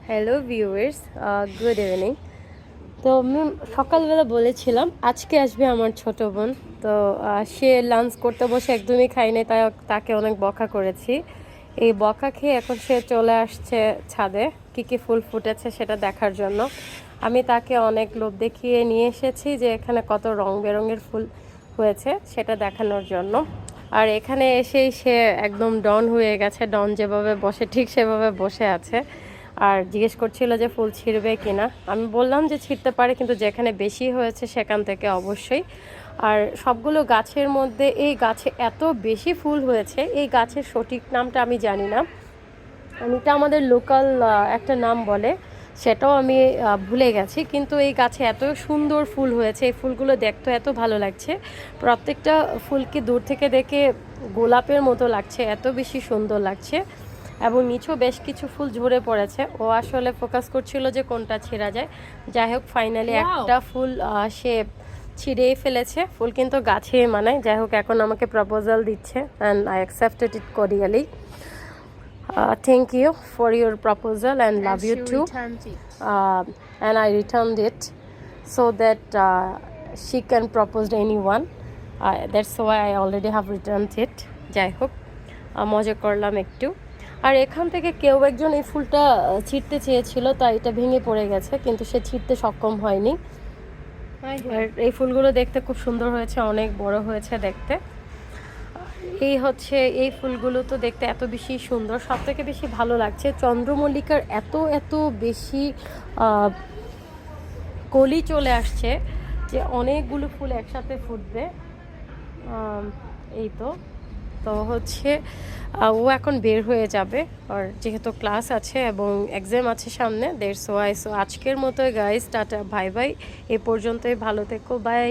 Hello viewers, good evening. তো আমি সকালবেলা বলেছিলাম আজকে আসবে আমার ছোট বোন। তো সে লাঞ্চ করতে বসে একদমই খায়নি, তাই তাকে অনেক বকা করেছি। এই বকা খেয়ে এখন সে চলে আসছে ছাদে কী কী ফুল ফুটেছে সেটা দেখার জন্য। আমি তাকে অনেক লোভ দেখিয়ে নিয়ে এসেছি যে এখানে কত রং বেরঙের ফুল হয়েছে সেটা দেখানোর জন্য। আর এখানে এসেই সে একদম ডন হয়ে গেছে, ডন যেভাবে বসে ঠিক সেভাবে বসে আছে। আর জিজ্ঞেস করছিল যে ফুল ছিঁড়বে কিনা। আমি বললাম যে ছিঁড়তে পারে, কিন্তু যেখানে বেশি হয়েছে সেখান থেকে অবশ্যই। আর সবগুলো গাছের মধ্যে এই গাছে এত বেশি ফুল হয়েছে, এই গাছের সঠিক নামটা আমি জানি না। এটা আমাদের লোকাল একটা নাম বলে, সেটাও আমি ভুলে গেছি। কিন্তু এই গাছে এত সুন্দর ফুল হয়েছে, এই ফুলগুলো দেখতে এত ভালো লাগছে। প্রত্যেকটা ফুলকে দূর থেকে দেখে গোলাপের মতো লাগছে, এত বেশি সুন্দর লাগছে। এবং নিচেও বেশ কিছু ফুল ঝরে পড়েছে। ও আসলে ফোকাস করছিল যে কোনটা ছিঁড়া যায়। যাই হোক, ফাইনালি একটা ফুল সে ছিঁড়েই ফেলেছে। ফুল কিন্তু গাছে মানায়। যাই হোক, এখন আমাকে প্রপোজাল দিচ্ছে and I accepted it cordially. Thank you for your proposal and love you too. And I returned it so that she can propose to anyone. That's why I already have returned it. যাই হোক, মজা করলাম একটু। আর এখান থেকে কেউ একজন এই ফুলটা ছিঁড়তে চেয়েছিল, তাই এটা ভেঙে পড়ে গেছে, কিন্তু সে ছিঁড়তে সক্ষম হয়নি। আর এই ফুলগুলো দেখতে খুব সুন্দর হয়েছে, অনেক বড় হয়েছে দেখতে। এই হচ্ছে এই ফুলগুলো তো দেখতে এত বেশি সুন্দর। সব থেকে বেশি ভালো লাগছে চন্দ্রমল্লিকার এত এত বেশি কলি চলে আসছে যে অনেকগুলো ফুল একসাথে ফুটবে। এই তো তো হচ্ছে ও এখন বের হয়ে যাবে, আর যেহেতু ক্লাস আছে এবং এক্সাম আছে সামনে, দ্যাটস ওয়াই। সো আজকের মতো গাইস, টাটা, বাই বাই। এ পর্যন্তই, ভালো থেকো, বাই।